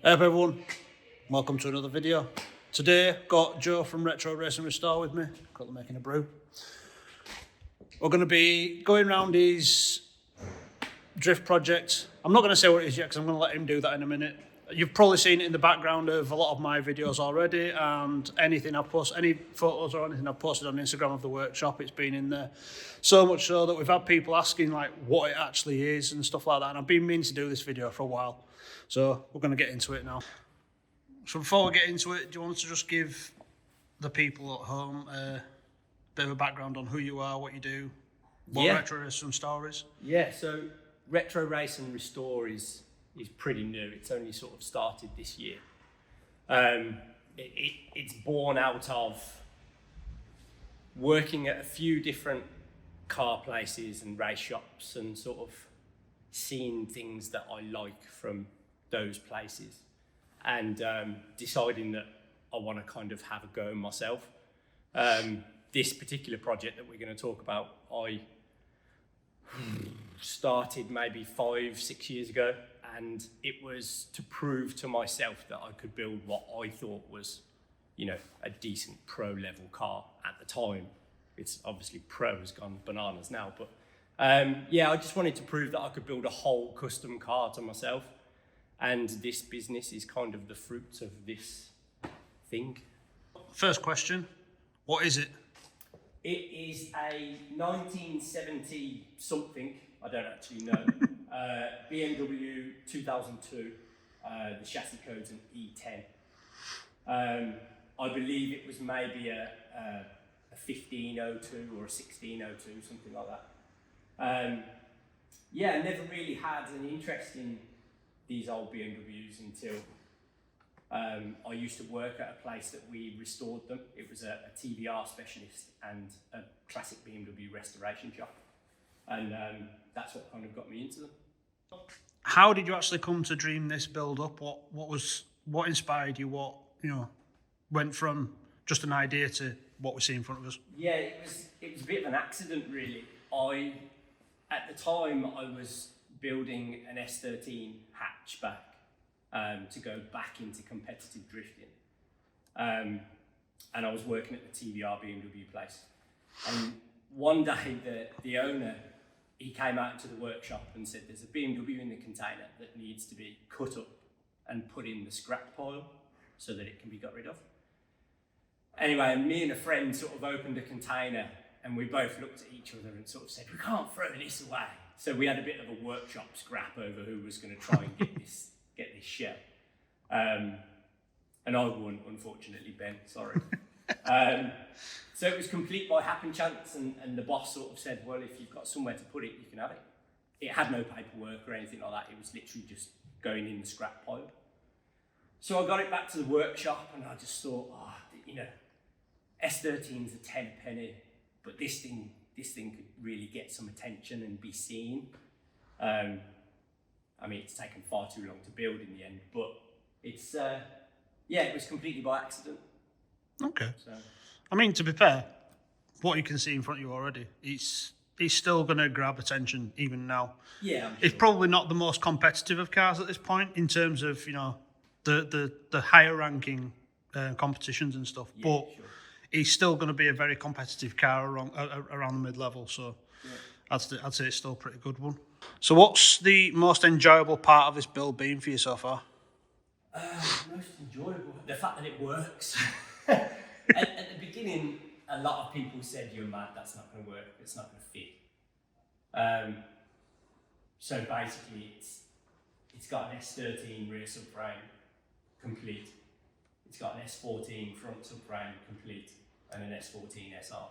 Hey up everyone, welcome to another video. Today, got Joe from Retro Race and Restore with me, currently making a brew. We're going to be going around his drift project. I'm not going to say what it is yet because I'm going to let him do that in a minute. You've probably seen it in the background of a lot of my videos already, and anything I've posted, any photos or anything I've posted on Instagram of the workshop, it's been in there. So much so that we've had people asking like what it actually is and stuff like that, and I've been meaning to do this video for a while. So we're going to get into it now. So before we get into it, do you want to just give the people at home a bit of a background on who you are, what you do, what Retro Race and Restore is? Yeah, so Retro Race and Restore is pretty new. It's only sort of started this year. It's born out of working at a few different car places and race shops and sort of seeing things that I like from those places and deciding that I want to kind of have a go myself. This particular project that we're going to talk about, I started maybe 5-6 years ago, and it was to prove to myself that I could build what I thought was, you know, a decent pro level car at the time. It's obviously pro has gone bananas now, but yeah, I just wanted to prove that I could build a whole custom car to myself. And this business is kind of the fruit of this thing. First question, what is it? It is a 1970 something, I don't actually know, BMW 2002, the chassis code's an E10. I believe it was maybe a 1502 or a 1602, something like that. Yeah, I never really had an interest in these old BMWs until I used to work at a place that we restored them. It was a TVR specialist and a classic BMW restoration shop. And that's what kind of got me into them. How did you actually come to dream this build up? What inspired you? What, you know, went from just an idea to what we see in front of us? Yeah, it was a bit of an accident really. At the time I was building an S13 hatchback to go back into competitive drifting. And I was working at the TVR BMW place. And one day the owner, he came out into the workshop and said, there's a BMW in the container that needs to be cut up and put in the scrap pile so that it can be got rid of. Anyway, me and a friend sort of opened a container and we both looked at each other and sort of said, we can't throw this away. So we had a bit of a workshop scrap over who was going to try and get this shell. And I won, unfortunately, Ben, sorry. So it was complete by happen chance, and the boss sort of said, well, if you've got somewhere to put it, you can have it. It had no paperwork or anything like that. It was literally just going in the scrap pile. So I got it back to the workshop and I just thought, you know, S13's a 10 penny, but this thing could really get some attention and be seen. I mean, it's taken far too long to build in the end, but it's, yeah, it was completely by accident. Okay. So, I mean, to be fair, what you can see in front of you already, he's still going to grab attention even now. yeah, I'm sure. It's probably not the most competitive of cars at this point in terms of, you know, the higher ranking competitions and stuff, Yeah, but sure. he's still going to be a very competitive car around the mid-level, so Yeah. I'd say it's still a pretty good one. So what's the most enjoyable part of this build been for you so far? Most enjoyable, the fact that it works. At the beginning, a lot of people said, you're mad, that's not going to work, it's not going to fit. So basically, it's got an S13 rear subframe, complete. It's got an S14 front subframe, complete, and an S14 SR.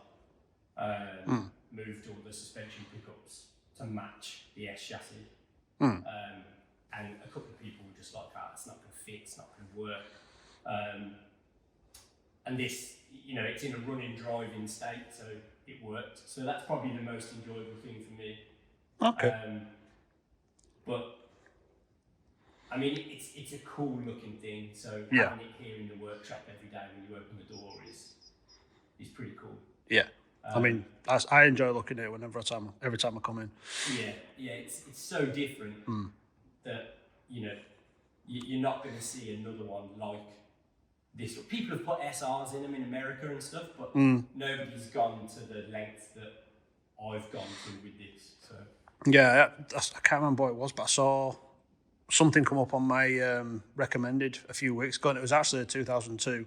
Moved all the suspension pickups to match the S chassis. And a couple of people were just like, it's not going to fit, it's not going to work. And this, you know, it's in a running driving state, so it worked. So that's probably the most enjoyable thing for me. Okay. But I mean, it's a cool looking thing. So Yeah. having it here in the workshop every day when you open the door is pretty cool. Yeah. I mean, I enjoy looking at it every time I come in. Yeah, it's so different that, you know, you're not going to see another one like this. People have put SRs in them in America and stuff, but nobody's gone to the length that I've gone to with this. So Yeah, I can't remember what it was, but I saw something come up on my recommended a few weeks ago, and it was actually a 2002. okay.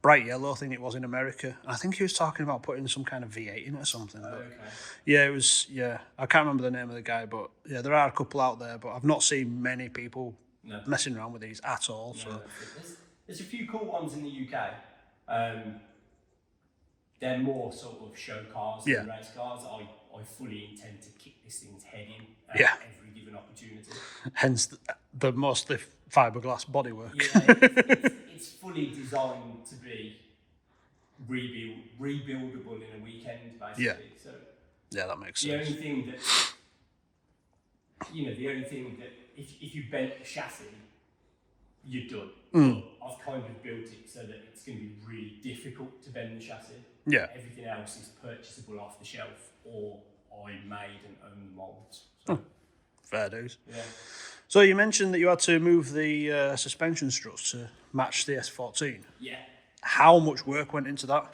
Bright yellow, I think it was in America. I think he was talking about putting some kind of V8 in it or something. But Okay. yeah, it was, yeah. I can't remember the name of the guy, but yeah, there are a couple out there, but I've not seen many people messing around with these at all. No, So there's a few cool ones in the UK. They're more sort of show cars than race cars. I fully intend to kick this thing's head in at every given opportunity. Hence the mostly fiberglass bodywork. Yeah, it's fully designed to be rebuildable in a weekend, basically. Yeah. So Yeah, that makes the sense. only thing that if you bent the chassis, you're done. But I've kind of built it so that it's going to be really difficult to bend the chassis. Yeah. Everything else is purchasable off the shelf, or I made and own the molds. So, Fair dues. yeah. So you mentioned that you had to move the suspension struts to match the S14. Yeah. How much work went into that?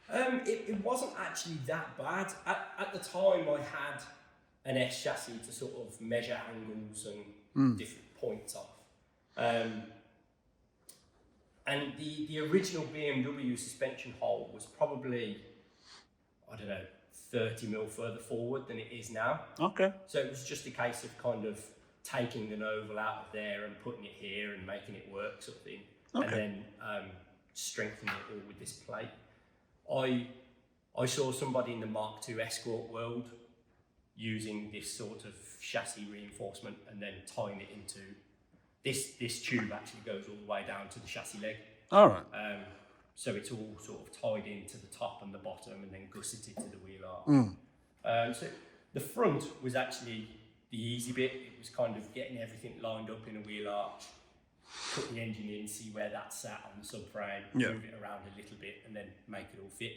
It wasn't actually that bad. At the time, I had an S chassis to sort of measure angles and different points off. And the original BMW suspension hole was probably, I don't know, 30 mil further forward than it is now. Okay. So it was just a case of kind of taking an oval out of there and putting it here and making it work, sort of thing. Okay. And then strengthening it all with this plate. I saw somebody in the Mark II Escort world using this sort of chassis reinforcement and then tying it into this tube actually goes all the way down to the chassis leg. All right. So it's all sort of tied into the top and the bottom and then gusseted to the wheel arch. So the front was actually the easy bit. It was kind of getting everything lined up in a wheel arch, put the engine in, see where that sat on the subframe, move it around a little bit and then make it all fit.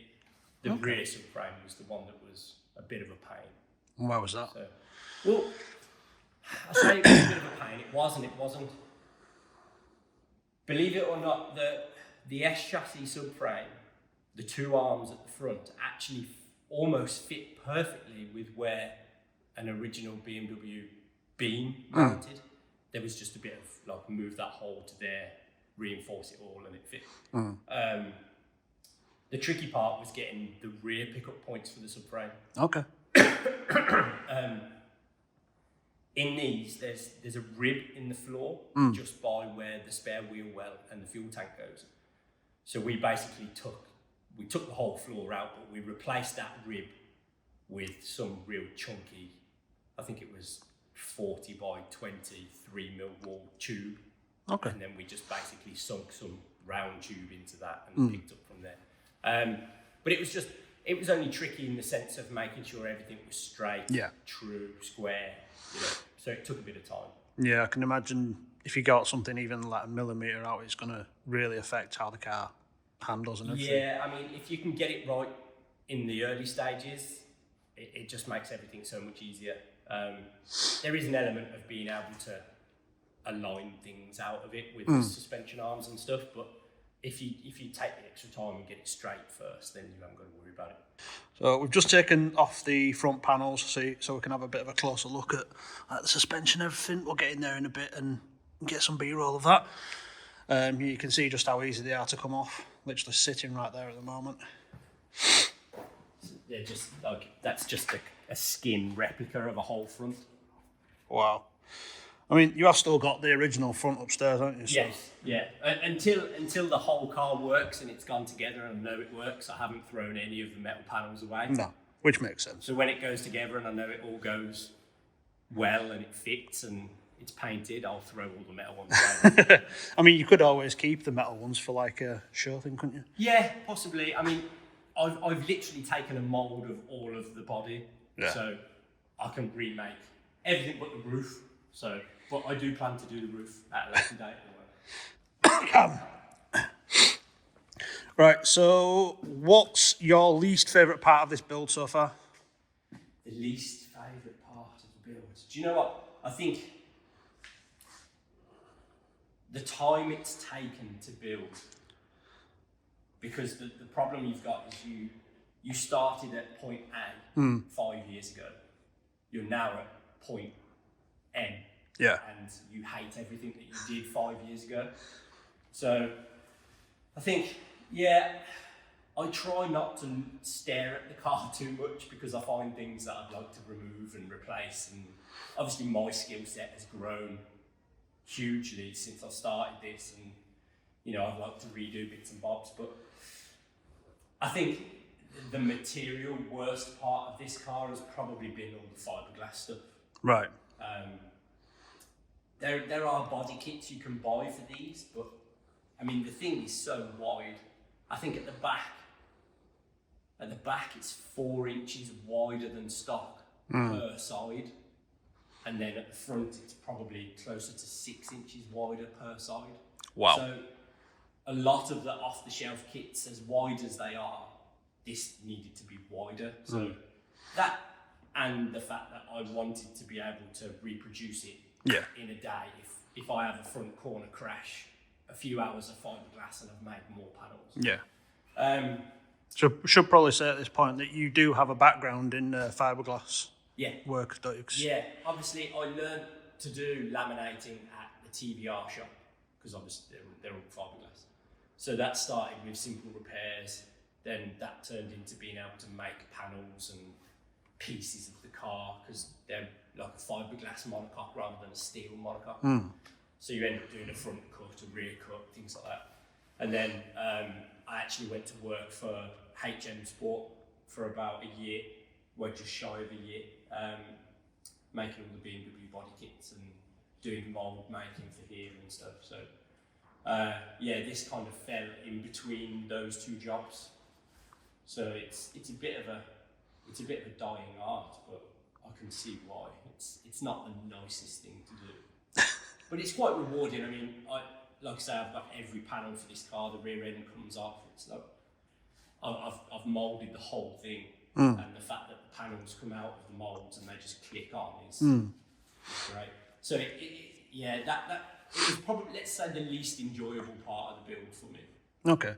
The rear subframe was the one that was a bit of a pain. Why was that? So, well, I say it was a bit of a pain. It wasn't. Believe it or not, the S chassis subframe, the two arms at the front, actually almost fit perfectly with where an original BMW beam mounted. There was just a bit of like move that hole to there, reinforce it all, and it fit. The tricky part was getting the rear pickup points for the subframe. Okay. In these, there's a rib in the floor just by where the spare wheel well and the fuel tank goes. So we basically took the whole floor out, but we replaced that rib with some real chunky, I think it was 40 by 20 3mm wall tube. Okay. And then we just basically sunk some round tube into that and picked up from there. But it was only tricky in the sense of making sure everything was straight, true, square, so it took a bit of time. Yeah, I can imagine if you got something even like a millimetre out, it's going to really affect how the car handles and everything. Yeah, I mean, if you can get it right in the early stages, it just makes everything so much easier. There is an element of being able to align things out of it with the suspension arms and stuff, but if you take the extra time and get it straight first, then you haven't got to worry about it. So we've just taken off the front panels so we can have a bit of a closer look at the suspension and everything. We'll get in there in a bit and get some B-roll of that. You can see just how easy they are to come off, literally sitting right there at the moment. They're just like, that's just a skin replica of a whole front. Wow. I mean, you have still got the original front upstairs, haven't you? So. Yes, yeah. Until the whole car works and it's gone together and I know it works, I haven't thrown any of the metal panels away. No, which makes sense. So when it goes together and I know it all goes well and it fits and it's painted, I'll throw all the metal ones away. I mean, you could always keep the metal ones for like a show thing, couldn't you? Yeah, possibly. I mean, I've literally taken a mould of all of the body, so I can remake everything but the roof. So, but I do plan to do the roof at a later date. Right, so what's your least favourite part of this build so far? The least favourite part of the build? Do you know what? I think the time it's taken to build, because the problem you've got is you started at point A 5 years ago. You're now at point N. Yeah. And you hate everything that you did 5 years ago. So I think, I try not to stare at the car too much, because I find things that I'd like to remove and replace. And obviously my skill set has grown hugely since I started this, and I'd like to redo bits and bobs, but I think the material worst part of this car has probably been all the fiberglass stuff. Right. There are body kits you can buy for these, but I mean the thing is so wide. I think at the back it's 4 inches wider than stock per side, and then at the front it's probably closer to 6 inches wider per side. Wow. So a lot of the off-the-shelf kits, as wide as they are, this needed to be wider. So that, and the fact that I wanted to be able to reproduce it in a day. If I have a front corner crash, a few hours of fiberglass and I've made more panels. Yeah. So should probably say at this point that you do have a background in fiberglass work, don't you? Yeah, obviously I learned to do laminating at the TVR shop, because obviously they're all fiberglass. So that started with simple repairs, then that turned into being able to make panels and pieces of the car, because they're like a fiberglass monocoque rather than a steel monocoque. So you end up doing a front cut, a rear cut, things like that. And then I actually went to work for HM Sport for about a year, well, just shy of a year, making all the BMW body kits and doing mould making for here and stuff. So this kind of fell in between those two jobs. So it's a bit of a dying art, but I can see why. It's not the nicest thing to do, but it's quite rewarding. I mean, like I say, I've got every panel for this car. The rear end comes off. It's like I've moulded the whole thing, and the fact that the panels come out of the moulds and they just click on is great. So that it was probably, let's say, the least enjoyable part of the build for me. Okay.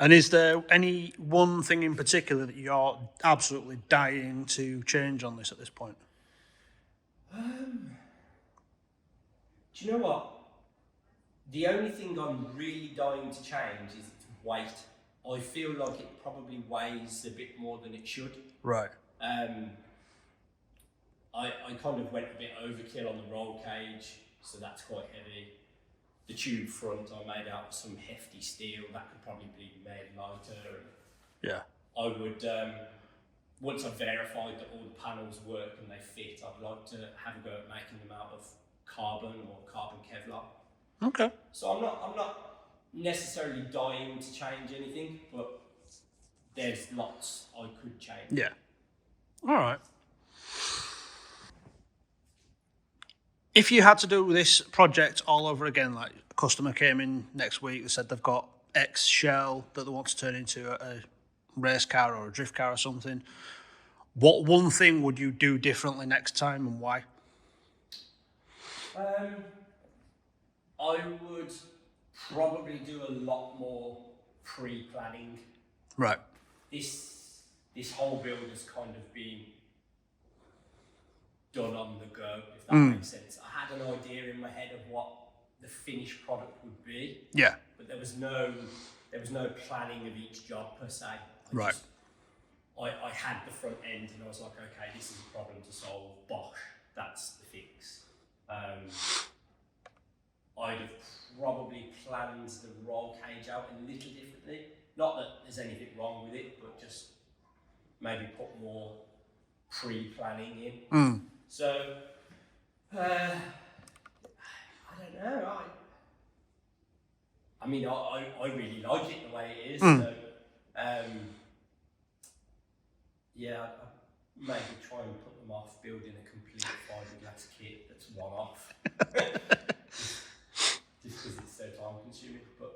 And is there any one thing in particular that you're absolutely dying to change on this at this point? Do you know what? The only thing I'm really dying to change is its weight. I feel like it probably weighs a bit more than it should. Right. I kind of went a bit overkill on the roll cage, so that's quite heavy. The tube front I made out of some hefty steel that could probably be made lighter. Yeah. I would, once I've verified that all the panels work and they fit, I'd like to have a go at making them out of carbon or carbon Kevlar. Okay. So I'm not necessarily dying to change anything, but there's lots I could change. Yeah. All right. If you had to do this project all over again, like a customer came in next week, they said they've got X shell that they want to turn into a race car or a drift car or something, what one thing would you do differently next time and why? I would probably do a lot more pre-planning. Right. This whole build has kind of been done on the go, if that makes sense. I had an idea in my head of what the finished product would be. Yeah. But there was no planning of each job per se. I had the front end and I was like, okay, this is a problem to solve. Bosh, that's the fix. I'd have probably planned the roll cage out a little differently. Not that there's anything wrong with it, but just maybe put more pre-planning in. So, I don't know. I mean, I really like it the way it is. So, yeah, I'd maybe try and put them off building a complete fiberglass kit that's one off. Just because it's so time consuming. But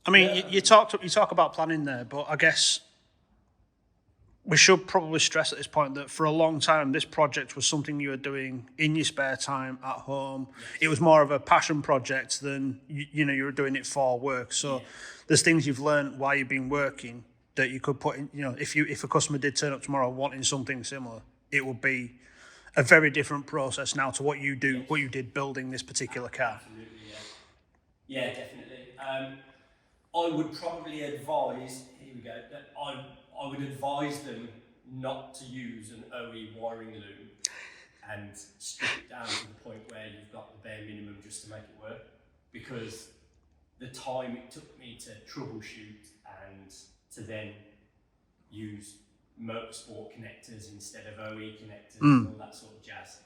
I mean, you talk about planning there, but I guess we should probably stress at this point that for a long time, this project was something you were doing in your spare time at home. Yes. It was more of a passion project than, you were doing it for work. So there's things you've learned while you've been working that you could put in, if a customer did turn up tomorrow wanting something similar, it would be a very different process now to what you do, what you did building this particular car. Absolutely, yeah. Yeah, definitely. I would probably advise, here we go, that I would advise them not to use an OE wiring loom and strip it down to the point where you've got the bare minimum just to make it work, because the time it took me to troubleshoot and to then use motorsport connectors instead of OE connectors and all that sort of jazz,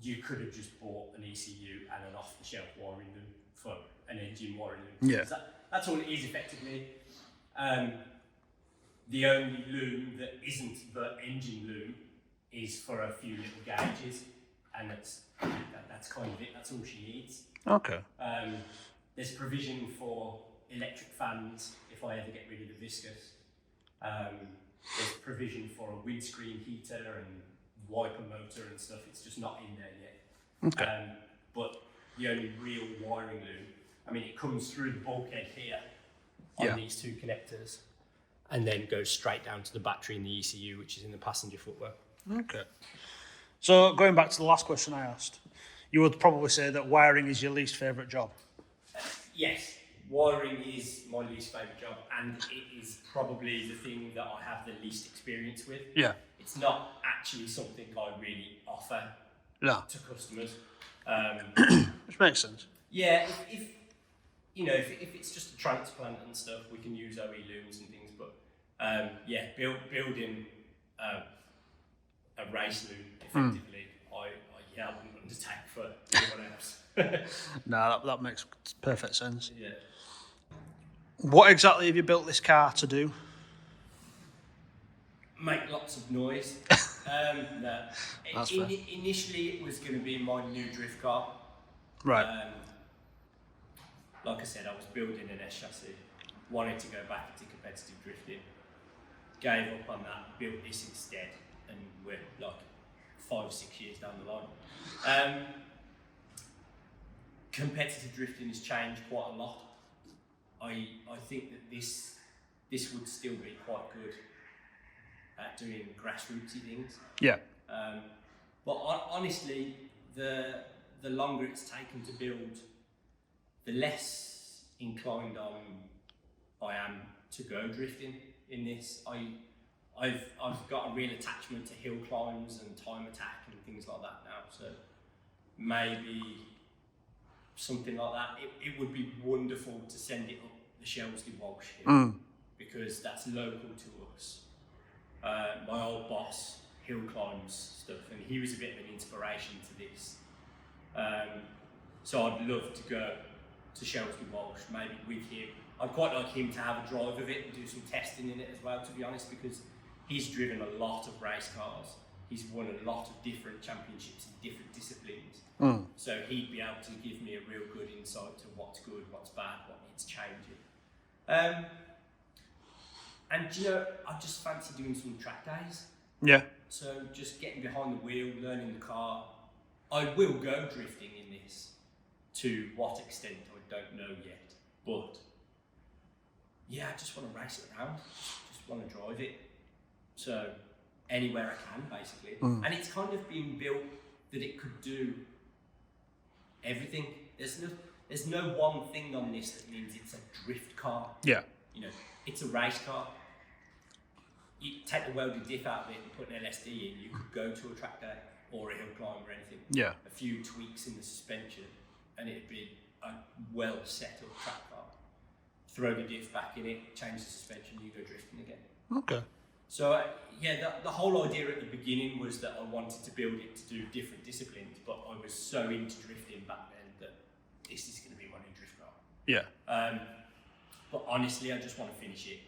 you could have just bought an ECU and an off-the-shelf wiring loom for an engine wiring loom. Yeah. That's all it is effectively. The only loom that isn't the engine loom is for a few little gauges, and that's kind of it. That's all she needs. Okay. There's provision for electric fans if I ever get rid of the viscous. There's provision for a windscreen heater and wiper motor and stuff. It's just not in there yet. Okay. But the only real wiring loom, it comes through the bulkhead here on these two connectors, and then goes straight down to the battery in the ECU, which is in the passenger footwell. Okay. So going back to the last question I asked, you would probably say that wiring is your least favourite job. Yes, wiring is my least favourite job, and it is probably the thing that I have the least experience with. Yeah. It's not actually something I really offer to customers. Which makes sense. Yeah, if it's just a transplant and stuff, we can use OE looms and things. But building a race loom effectively, I wouldn't undertake for anyone else. No, that makes perfect sense. Yeah. What exactly have you built this car to do? Make lots of noise. No. Initially, it was going to be my new drift car. Right. Like I said, I was building an S chassis, wanted to go back into competitive drifting, gave up on that, built this instead, and we're like 5-6 years down the line. Competitive drifting has changed quite a lot. I think that this would still be quite good at doing grassrootsy things. Yeah. But honestly, the longer it's taken to build, the less inclined I am to go drifting in this. I've got a real attachment to hill climbs and time attack and things like that now. So maybe something like that. It would be wonderful to send it up the Shelsley Walsh Hill because that's local to us. My old boss hill climbs stuff, and he was a bit of an inspiration to this. So I'd love to go to Shelsley Walsh, maybe with him. I'd quite like him to have a drive of it and do some testing in it as well, to be honest, because he's driven a lot of race cars. He's won a lot of different championships in different disciplines. So he'd be able to give me a real good insight to what's good, what's bad, what needs changing. And I just fancy doing some track days. Yeah. So just getting behind the wheel, learning the car. I will go drifting in this. To what extent, I don't know yet. But yeah, I just want to race it around. Just want to drive it. So anywhere I can, basically. And it's kind of been built that it could do everything. There's no one thing on this that means it's a drift car. Yeah. It's a race car. You take the welded diff out of it and put an LSD in, you could go to a track day or a hill climb or anything. Yeah. A few tweaks in the suspension and it'd be a well set up track car. Throw the diff back in it, change the suspension, you go drifting again. Okay. So the whole idea at the beginning was that I wanted to build it to do different disciplines, but I was so into drifting back then that this is going to be my new drift car. Yeah. But honestly, I just want to finish it.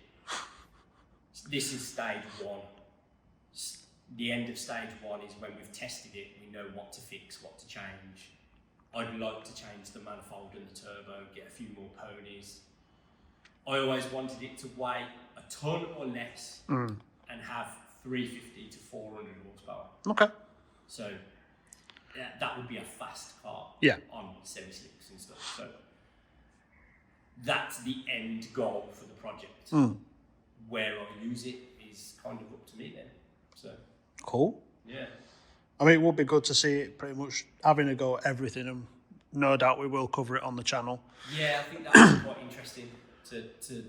This is stage one. The end of stage one is when we've tested it, we know what to fix, what to change. I'd like to change the manifold and the turbo, get a few more ponies. I always wanted it to weigh a ton or less, and have 350 to 400 horsepower. Okay. So that would be a fast car on semi-slicks and stuff. So that's the end goal for the project. Where I use it is kind of up to me then. So cool. Yeah. I mean, it would be good to see it pretty much having a go at everything, and no doubt we will cover it on the channel. Yeah, I think that would be quite interesting to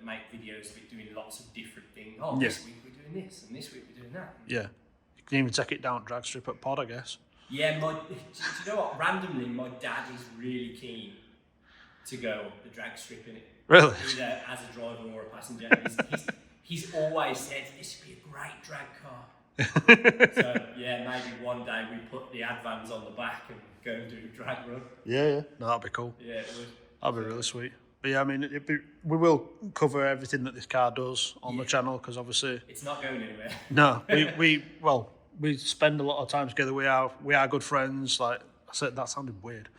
make videos of it doing lots of different things. Oh, this week we're doing this, and this week we're doing that. Yeah. You can even take it down drag strip at pod, I guess. Yeah, do you know what? Randomly, my dad is really keen to go up the drag strip in it. Really? Either as a driver or a passenger. He's always said this would be a great drag car. So yeah, maybe one day we put the Advans on the back and go and do a drag run. Yeah. No, that'd be cool. Yeah, it would. That'd be really sweet. But yeah, I mean, we will cover everything that this car does on the channel, because obviously it's not going anywhere. No, we spend a lot of time together. We are good friends. Like I said, that sounded weird,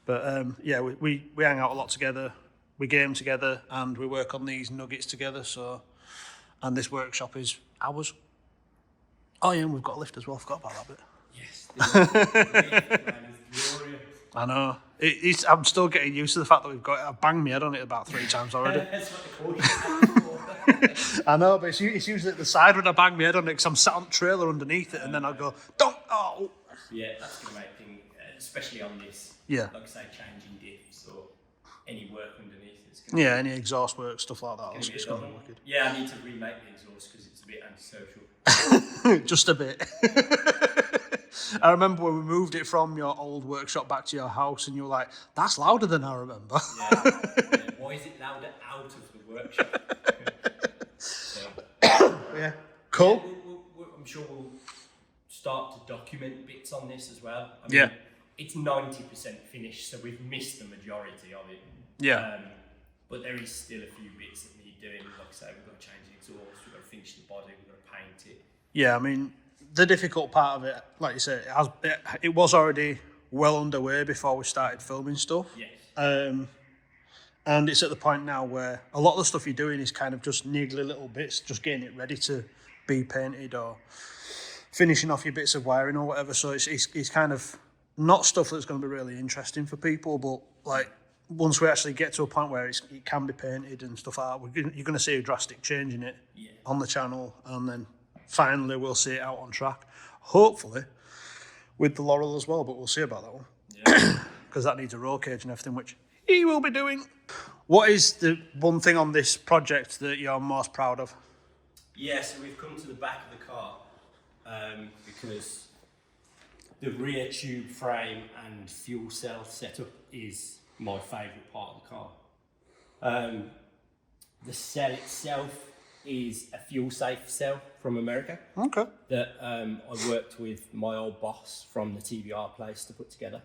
but yeah, we hang out a lot together. We game together, and we work on these nuggets together. So, and this workshop is ours. Oh yeah, and we've got a lift as well. Forgot about that bit. Yes. I know. I'm still getting used to the fact that we've got it. I've banged my head on it about 3 times already. That's what they call it. I know, but it's usually at the side when I bang my head on it, because I'm sat on the trailer underneath it, and then I go, don't, oh. Yeah, that's going to make things, especially on this, Yeah. like I say, changing diffs or any work underneath. It's Yeah, any exhaust work, stuff like that. It's going to be wicked. Yeah, I need to remake the exhaust because it's a bit antisocial. Just a bit. I remember when we moved it from your old workshop back to your house, and you were like, that's louder than I remember. Yeah. Why is it louder out of the workshop? Yeah. Cool. Yeah, I'm sure we'll start to document bits on this as well. I mean, Yeah. It's 90% finished, so we've missed the majority of it. Yeah. But there is still a few bits that need doing. Like I say, we've got to change the exhaust, we've got to finish the body, we've got to paint it. Yeah, I mean, the difficult part of it, like you said, it was already well underway before we started filming stuff. Yes. And it's at the point now where a lot of the stuff you're doing is kind of just niggly little bits, just getting it ready to be painted or finishing off your bits of wiring or whatever. So it's kind of not stuff that's going to be really interesting for people, but like once we actually get to a point where it can be painted and stuff like that, you're going to see a drastic change in it on the channel, and then finally we'll see it out on track. Hopefully with the Laurel as well, but we'll see about that one. Because that needs a roll cage and everything, which he will be doing. What is the one thing on this project that you're most proud of? Yeah, so we've come to the back of the car because the rear tube frame and fuel cell setup is my favourite part of the car. The cell itself is a fuel safe cell from America. Okay. That I worked with my old boss from the TBR place to put together.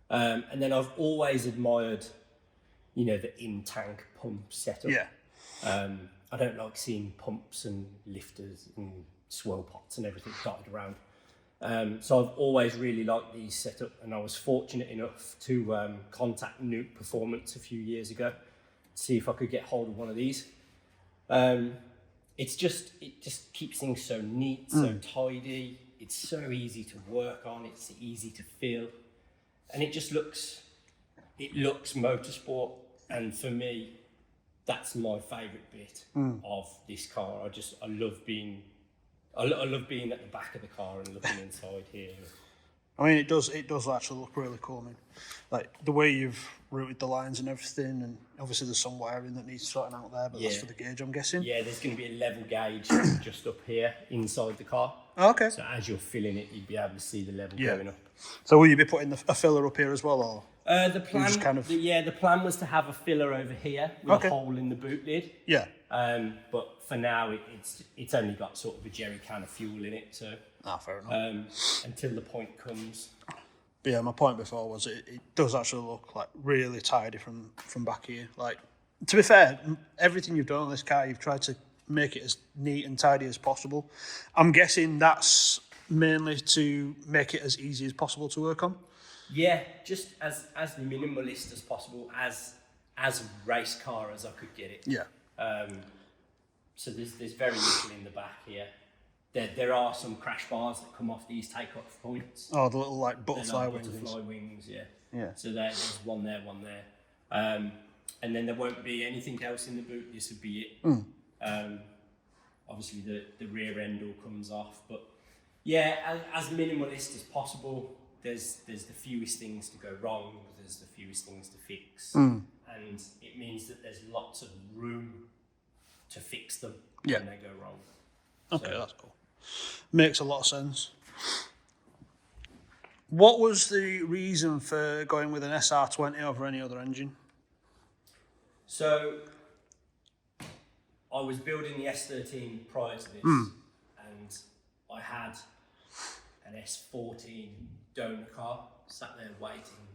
And then I've always admired, the in-tank pump setup. Yeah. I don't like seeing pumps and lifters and swirl pots and everything dotted around. So I've always really liked these setup, and I was fortunate enough to contact Nuke Performance a few years ago to see if I could get hold of one of these. It just keeps things so neat, so tidy. It's so easy to work on. It's easy to feel, and it looks motorsport. And for me, that's my favourite bit of this car. I love being at the back of the car and looking inside here. I mean, it does actually look really cool. I mean, like the way you've routed the lines and everything, and obviously there's some wiring that needs sorting out there, but that's for the gauge, I'm guessing. Yeah, there's going to be a level gauge just up here inside the car. Oh, okay. So as you're filling it, you'd be able to see the level going up. So will you be putting a filler up here as well, or? The plan was to have a filler over here with a hole in the boot lid. Yeah. But for now, it's only got sort of a jerry can of fuel in it. So. Fair enough. Until the point comes. But yeah, my point before was it does actually look like really tidy from back here. Like, to be fair, everything you've done on this car, you've tried to make it as neat and tidy as possible. I'm guessing that's mainly to make it as easy as possible to work on. Yeah, just as minimalist as possible, as race car as I could get it. Yeah. So there's very little in the back here. There are some crash bars that come off these takeoff points. Oh, the little like They're butterfly like wings. butterfly wings, yeah. Yeah. So there's one there. And then there won't be anything else in the boot. This would be it. Obviously the rear end all comes off, but yeah, as minimalist as possible. There's the fewest things to go wrong. There's the fewest things to fix, and it means that there's lots of room to fix them when they go wrong. Okay, that's cool. Makes a lot of sense. What was the reason for going with an SR20 over any other engine? So I was building the S13 prior to this, and I had an S14 donor car sat there waiting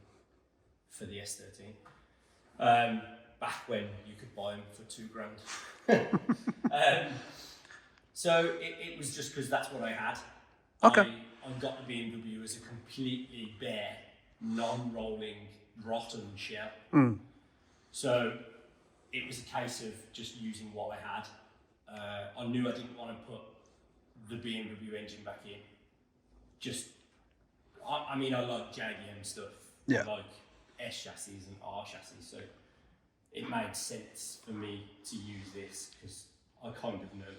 for the S13. Back when you could buy them for $2,000. So it was just because that's what I had. Okay. I got the BMW as a completely bare, non-rolling, rotten shell. So it was a case of just using what I had. I knew I didn't want to put the BMW engine back in. I mean, I like JDM stuff. Yeah. I like S chassis and R chassis, so it made sense for me to use this because I kind of know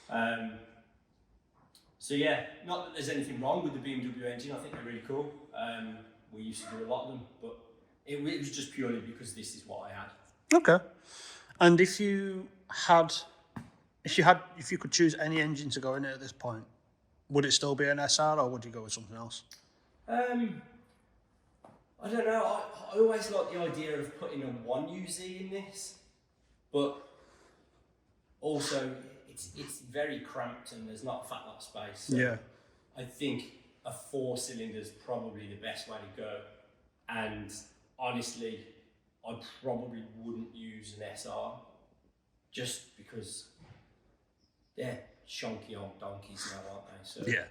them. So yeah, not that there's anything wrong with the BMW engine. I think they're really cool. We used to do a lot of them, but it was just purely because this is what I had. Okay. And if you could choose any engine to go in it at this point, would it still be an SR or would you go with something else? I don't know. I always like the idea of putting a 1UZ in this, but also it's very cramped and there's not a fat lot of space. So Yeah. I think a 4-cylinder is probably the best way to go. And honestly, I probably wouldn't use an SR just because they're shonky old donkeys now, aren't they? So Yeah.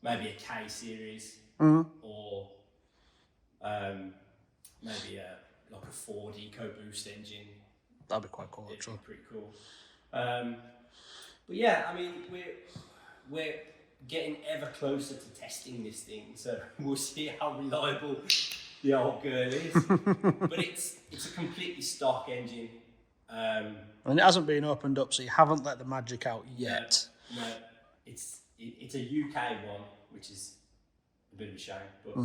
maybe a K series or maybe like a Ford EcoBoost engine. That'd be quite cool, It'd actually. be pretty cool. But yeah, I mean, we're getting ever closer to testing this thing, so we'll see how reliable the old girl is. But it's a completely stock engine. And it hasn't been opened up, so you haven't let the magic out yet. No, it's a UK one, which is a bit of a shame. But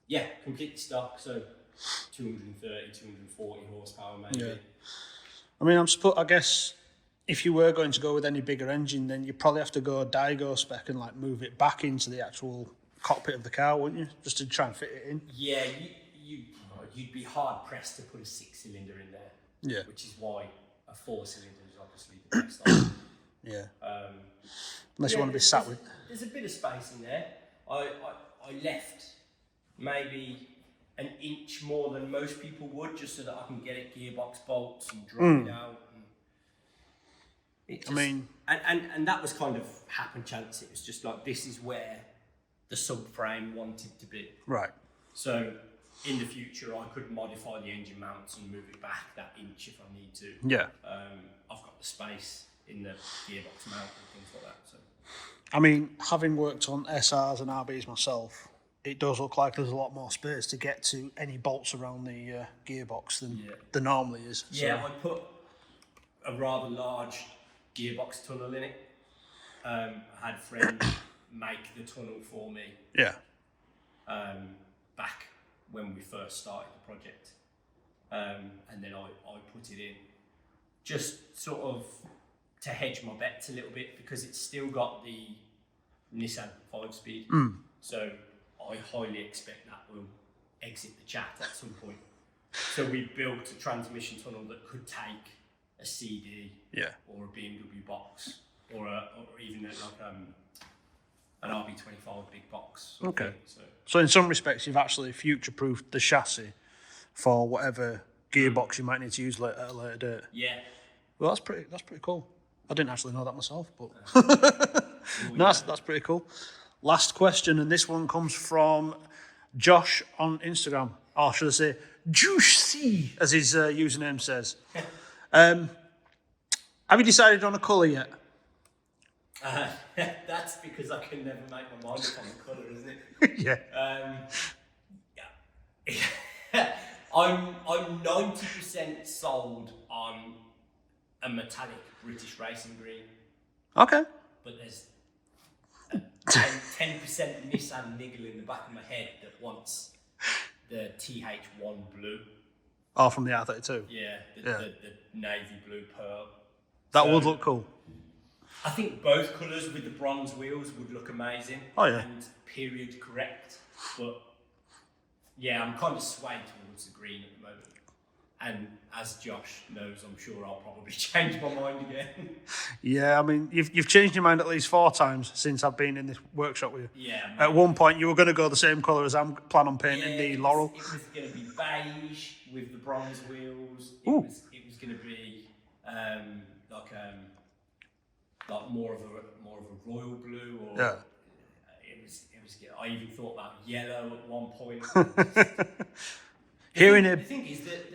yeah, completely stock, so 230, 240 horsepower maybe. Yeah. I mean, I guess if you were going to go with any bigger engine, then you probably have to go Daigo spec and like move it back into the actual cockpit of the car, wouldn't you? Just to try and fit it in. Yeah, you'd be hard pressed to put a 6-cylinder in there. Yeah. Which is why a 4-cylinder is obviously the best option. Yeah. Unless you want to be sat with. There's a bit of space in there. I left maybe an inch more than most people would, just so that I can get it gearbox bolts and drop it out. And that was kind of happen chance. It was just like, this is where the subframe wanted to be. Right. So in the future, I could modify the engine mounts and move it back that inch if I need to. Yeah. I've got the space in the gearbox mount and things like that. So. I mean, having worked on SRs and RBs myself, it does look like there's a lot more space to get to any bolts around the gearbox than there normally is. Yeah, I put a rather large gearbox tunnel in it. I had a friend make the tunnel for me. Yeah. Back when we first started the project. And then I put it in just sort of to hedge my bets a little bit because it's still got the Nissan 5-speed. So I highly expect that will exit the chat at some point. So we built a transmission tunnel that could take a CD or a BMW box or even an RB25 big box. Okay. So in some respects, you've actually future-proofed the chassis for whatever gearbox you might need to use at a later date. Yeah. Well, that's pretty cool. I didn't actually know that myself, but that's pretty cool. Last question, and this one comes from Josh on Instagram, or should I say, Juicy, as his username says. Have you decided on a colour yet? That's because I can never make my mind up on the colour, isn't it? Yeah. Yeah. I'm 90% sold on a metallic British racing green, Okay. but there's a 10% Nissan niggle in the back of my head that wants the TH1 blue. Oh, from the R32. Yeah, the navy blue pearl. That would look cool. I think both colours with the bronze wheels would look amazing. Oh, yeah. And period correct. But yeah, I'm kind of swayed towards the green at the moment. And as Josh knows, I'm sure I'll probably change my mind again. Yeah, I mean, you've changed your mind at least 4 times since I've been in this workshop with you. Yeah. At one point, you were going to go the same colour as I'm planning on painting the Laurel. It was going to be beige with the bronze wheels. It was going to be like more of a royal blue, or Yeah. It was. I even thought about yellow at one point. The thing is that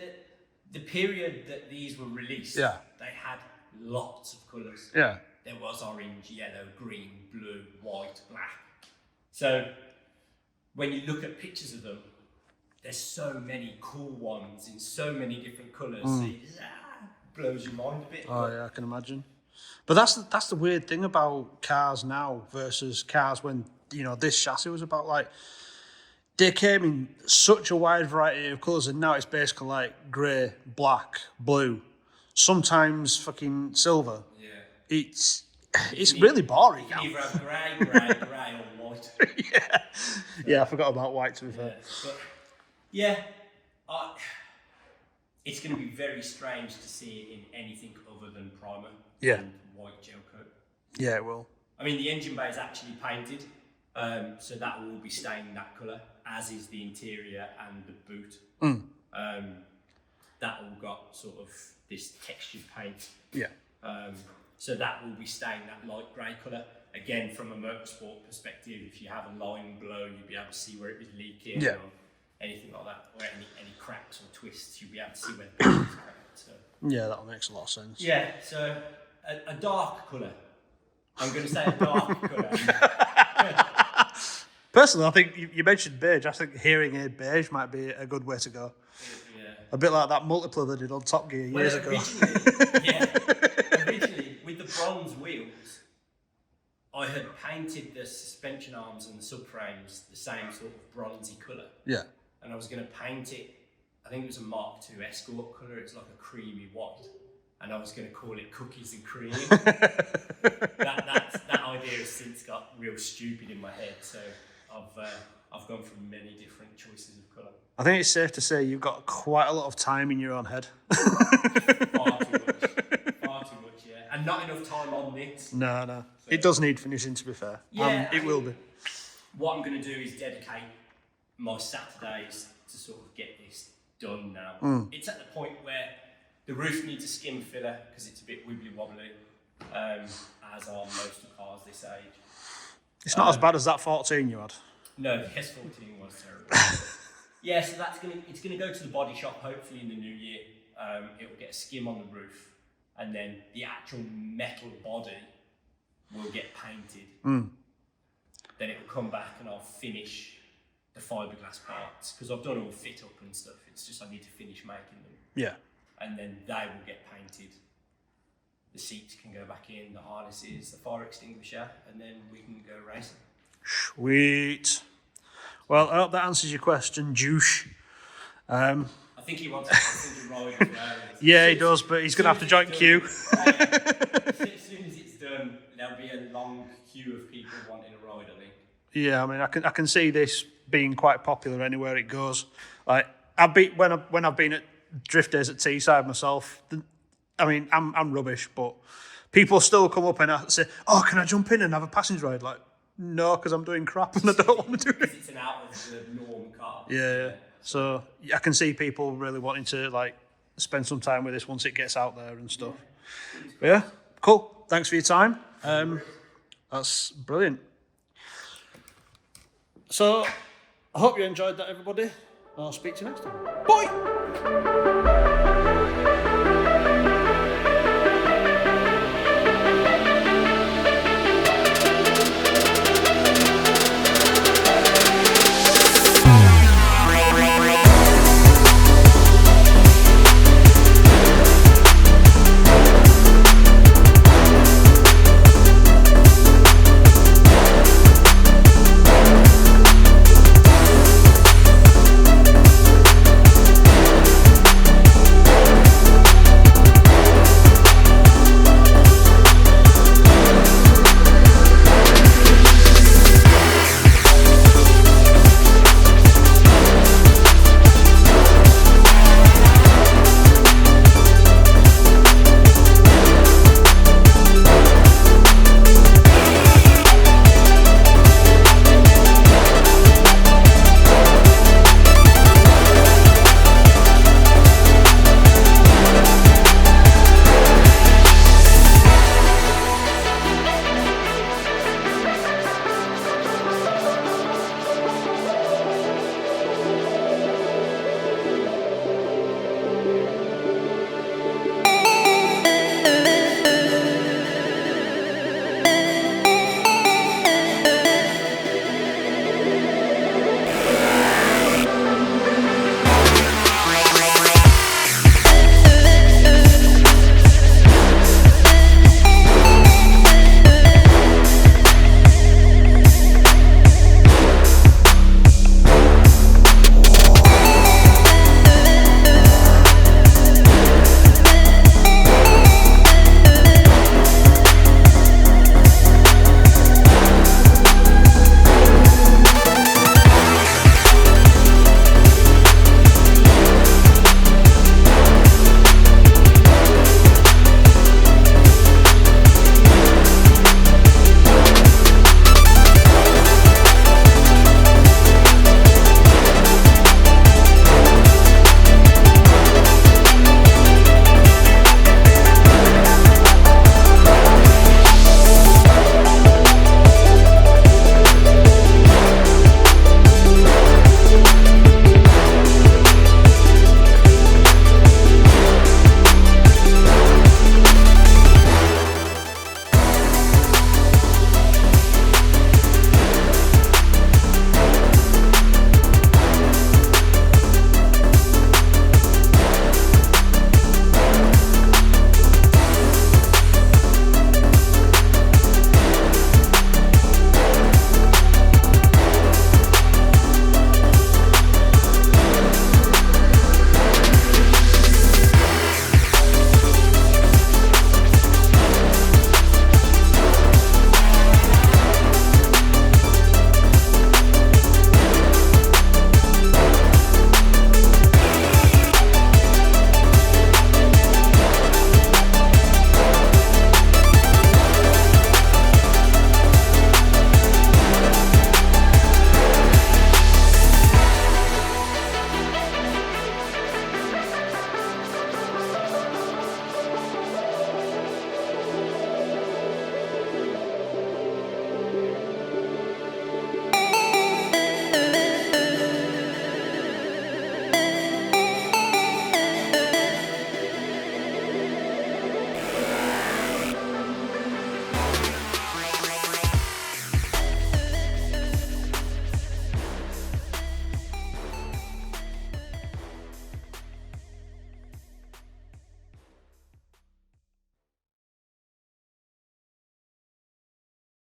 the period that these were released, Yeah. they had lots of colours. Yeah. There was orange, yellow, green, blue, white, black. So when you look at pictures of them, there's so many cool ones in so many different colours. So it blows your mind a bit. Oh yeah, I can imagine. But that's the weird thing about cars now versus cars when this chassis was about. Like, they came in such a wide variety of colours, and now it's basically like grey, black, blue, sometimes fucking silver. Yeah. It's really boring. You can either have grey, or white. Yeah, I forgot about white, to be fair. But yeah, it's going to be very strange to see it in anything other than primer and white gel coat. Yeah, it will. I mean, the engine bay is actually painted, so that will be staying that colour, as is the interior and the boot. That all got sort of this textured paint. Yeah. So that will be staying that light grey colour. Again, from a motorsport perspective, if you have a line below, you'll be able to see where it was leaking or anything like that, or any cracks or twists, you'll be able to see where the paint is cracked. So. Yeah, that makes a lot of sense. Yeah, so a dark colour. I'm going to say a dark colour. Personally, I think you mentioned beige. I think hearing aid beige might be a good way to go. Yeah. A bit like that multiplier they did on Top Gear years ago. Originally, with the bronze wheels, I had painted the suspension arms and the subframes the same sort of bronzy colour. Yeah. And I was going to paint it, I think it was a Mark II Escort colour, it's like a creamy white. And I was going to call it Cookies and Cream. that idea has since got real stupid in my head, so I've gone through many different choices of colour. I think it's safe to say you've got quite a lot of time in your own head. Far too much, yeah. And not enough time on this. No. So, it does need finishing, to be fair. Yeah, it will be. What I'm going to do is dedicate my Saturdays to sort of get this done now. It's at the point where the roof needs a skim filler because it's a bit wibbly wobbly, as are most of cars this age. It's not as bad as that 14 you had. No, the S14 was terrible. Yeah, so it's gonna go to the body shop hopefully in the new year. It will get a skim on the roof, and then the actual metal body will get painted. Then it will come back and I'll finish the fiberglass parts because I've done all fit up and stuff. It's just I need to finish making them. Yeah. And then they will get painted. The seats can go back in, the harnesses, the fire extinguisher, and then we can go racing. Sweet. Well, I hope that answers your question, Juice. I think he wants to ride as well. Yeah, he does, but he's going to have to join queue. As soon as it's done, there'll be a long queue of people wanting a ride, I think. Yeah, I mean, I can see this being quite popular anywhere it goes. Like, when I've been at drift days at Teesside myself, I mean, I'm rubbish, but people still come up and say, "Oh, can I jump in and have a passenger ride?" Like, no, because I'm doing crap and I don't want to do it. It's an out of the norm car. Yeah. So I can see people really wanting to like spend some time with this once it gets out there and stuff. But yeah, cool. Thanks for your time. That's brilliant. So I hope you enjoyed that, everybody. I'll speak to you next time. Bye.